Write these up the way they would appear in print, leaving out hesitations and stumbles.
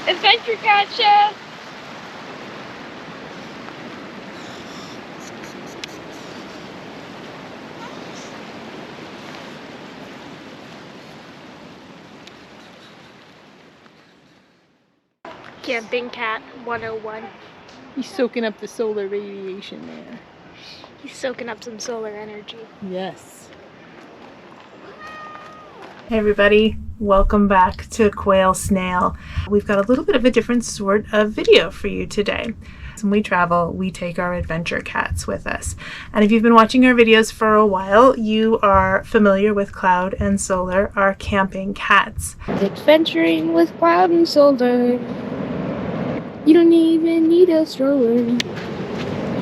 Adventure Cat Show! Camping Cat 101. He's soaking up the solar radiation there. He's soaking up some solar energy. Yes. Hey everybody, welcome back to Quail Snail. We've got a little bit of a different sort of video for you today. When we travel, we take our adventure cats with us. And if you've been watching our videos for a while, you are familiar with Cloud and Solar, our camping cats. Adventuring with Cloud and Solar. You don't even need a stroller.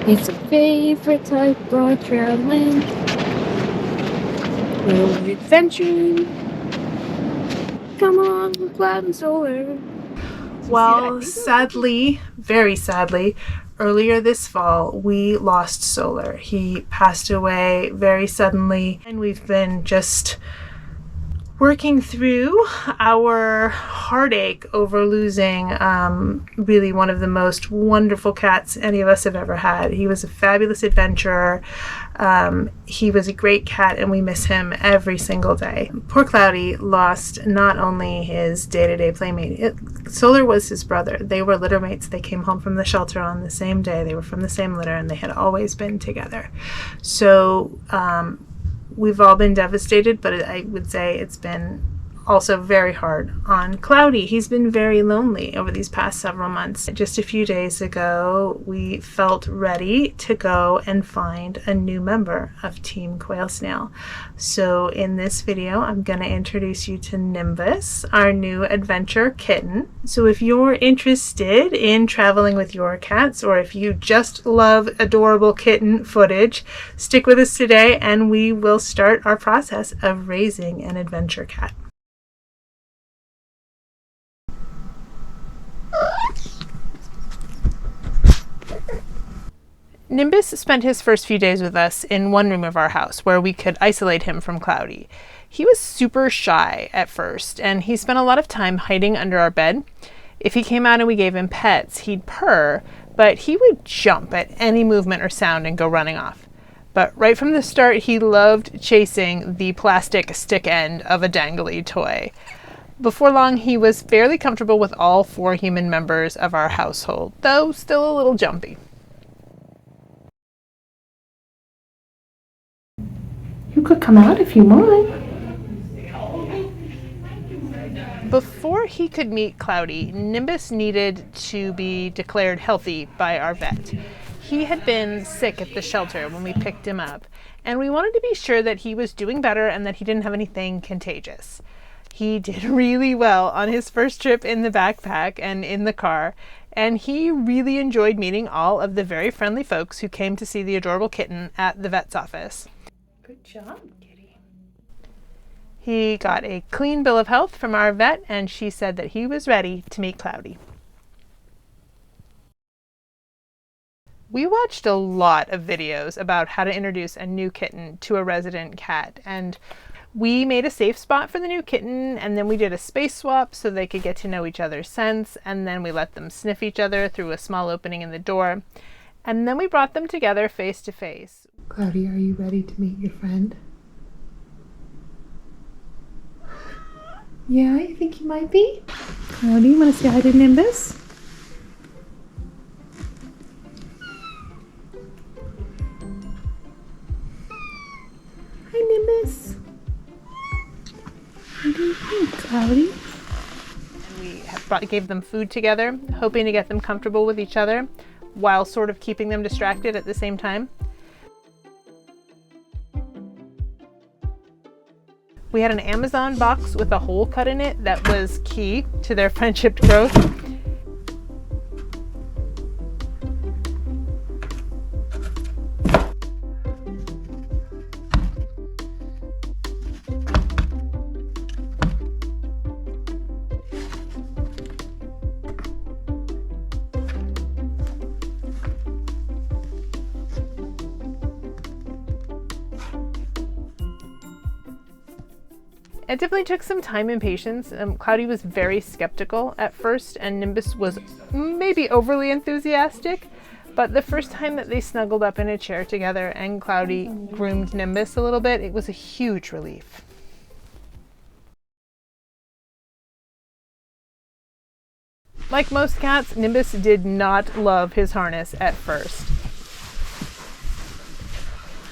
It's a favorite type of traveling. We're adventuring. Come on, with Cloud and Solar. Well, sadly, very sadly, earlier this fall, we lost Solar. He passed away very suddenly, and we've been just working through our heartache over losing really one of the most wonderful cats any of us have ever had. He was a fabulous adventurer. He was a great cat, and we miss him every single day. Poor Cloudy lost not only his day-to-day playmate. Solar was his brother. They were littermates. They came home from the shelter on the same day. They were from the same litter, and they had always been together. So we've all been devastated, but I would say it's been also very hard on Cloudy. He's been very lonely over these past several months. Just a few days ago, we felt ready to go and find a new member of Team Quail Snail. So in this video, I'm going to introduce you to Nimbus, our new adventure kitten. So if you're interested in traveling with your cats, or if you just love adorable kitten footage, stick with us today and we will start our process of raising an adventure cat. Nimbus spent his first few days with us in one room of our house where we could isolate him from Cloudy. He was super shy at first, and he spent a lot of time hiding under our bed. If he came out and we gave him pets, he'd purr, but he would jump at any movement or sound and go running off. But right from the start, he loved chasing the plastic stick end of a dangly toy. Before long, he was fairly comfortable with all 4 human members of our household, though still a little jumpy. You could come out if you want. Before he could meet Cloudy, Nimbus needed to be declared healthy by our vet. He had been sick at the shelter when we picked him up, and we wanted to be sure that he was doing better and that he didn't have anything contagious. He did really well on his first trip in the backpack and in the car, and he really enjoyed meeting all of the very friendly folks who came to see the adorable kitten at the vet's office. Good job, kitty. He got a clean bill of health from our vet, and she said that he was ready to meet Cloudy. We watched a lot of videos about how to introduce a new kitten to a resident cat, and we made a safe spot for the new kitten, and then we did a space swap so they could get to know each other's scents, and then we let them sniff each other through a small opening in the door, and then we brought them together face to face. Cloudy, are you ready to meet your friend? Yeah, I think you might be. Cloudy, you want to say hi to Nimbus? Hi, Nimbus. What do you think, Cloudy? We gave them food together, hoping to get them comfortable with each other, while sort of keeping them distracted at the same time. We had an Amazon box with a hole cut in it that was key to their friendship growth. It definitely took some time and patience. Cloudy was very skeptical at first, and Nimbus was maybe overly enthusiastic. But the first time that they snuggled up in a chair together and Cloudy groomed Nimbus a little bit, it was a huge relief. Like most cats, Nimbus did not love his harness at first.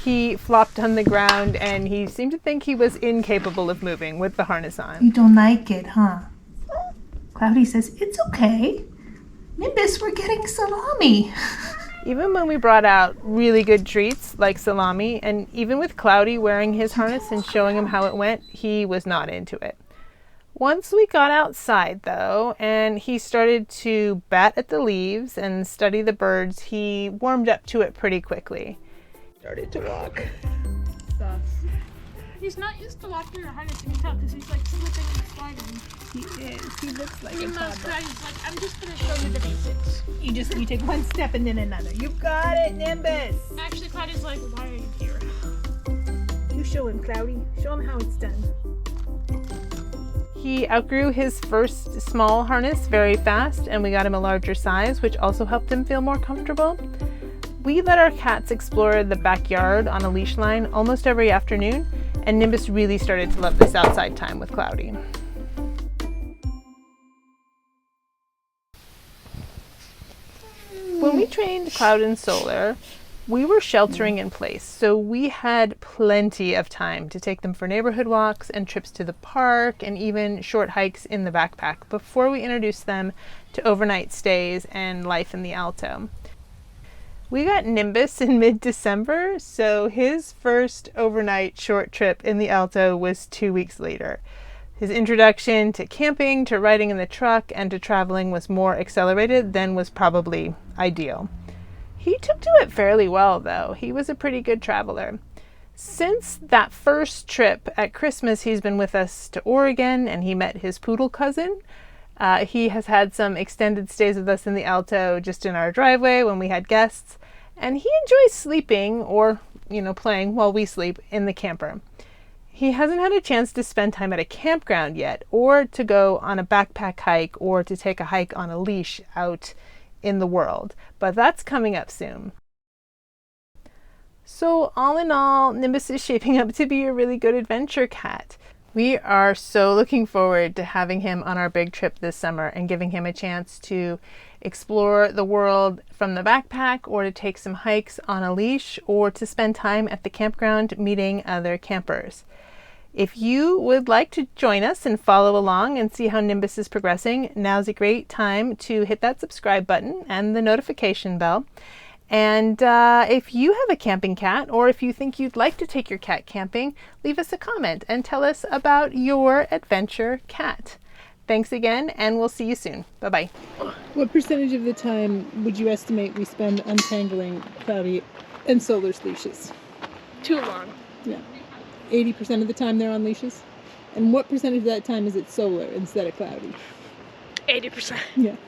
He flopped on the ground and he seemed to think he was incapable of moving with the harness on. You don't like it, huh? Cloudy says, it's okay. Nimbus, we're getting salami. Even when we brought out really good treats like salami, and even with Cloudy wearing his harness and showing him how it went, he was not into it. Once we got outside though, and he started to bat at the leaves and study the birds, he warmed up to it pretty quickly. Started to walk. Sus. He's not used to walking or harness, you can tell, because he's like slipping and sliding. He is. He looks like a Meanwhile, toddler. Cloudy's like, I'm just going to show you the basics. You take one step and then another. You got it, Nimbus. Actually, Cloudy's like, why are you here? You show him, Cloudy. Show him how it's done. He outgrew his first small harness very fast, and we got him a larger size, which also helped him feel more comfortable. We let our cats explore the backyard on a leash line almost every afternoon, and Nimbus really started to love this outside time with Cloudy. When we trained Cloud and Solar, we were sheltering in place, so we had plenty of time to take them for neighborhood walks and trips to the park and even short hikes in the backpack before we introduced them to overnight stays and life in the Alto. We got Nimbus in mid-December, so his first overnight short trip in the Alto was 2 weeks later. His introduction to camping, to riding in the truck, and to traveling was more accelerated than was probably ideal. He took to it fairly well, though. He was a pretty good traveler. Since that first trip at Christmas, he's been with us to Oregon, and he met his poodle cousin. He has had some extended stays with us in the Alto, just in our driveway when we had guests, and he enjoys sleeping or, playing while we sleep in the camper. He hasn't had a chance to spend time at a campground yet, or to go on a backpack hike, or to take a hike on a leash out in the world, but that's coming up soon. So all in all, Nimbus is shaping up to be a really good adventure cat. We are so looking forward to having him on our big trip this summer and giving him a chance to explore the world from the backpack, or to take some hikes on a leash, or to spend time at the campground meeting other campers. If you would like to join us and follow along and see how Nimbus is progressing, now's a great time to hit that subscribe button and the notification bell. And if you have a camping cat, or if you think you'd like to take your cat camping, leave us a comment and tell us about your adventure cat. Thanks again, and we'll see you soon. Bye-bye. What percentage of the time would you estimate we spend untangling Cloudy and Solar's leashes? Too long. Yeah. 80% of the time they're on leashes? And what percentage of that time is it Solar instead of Cloudy? 80%. Yeah.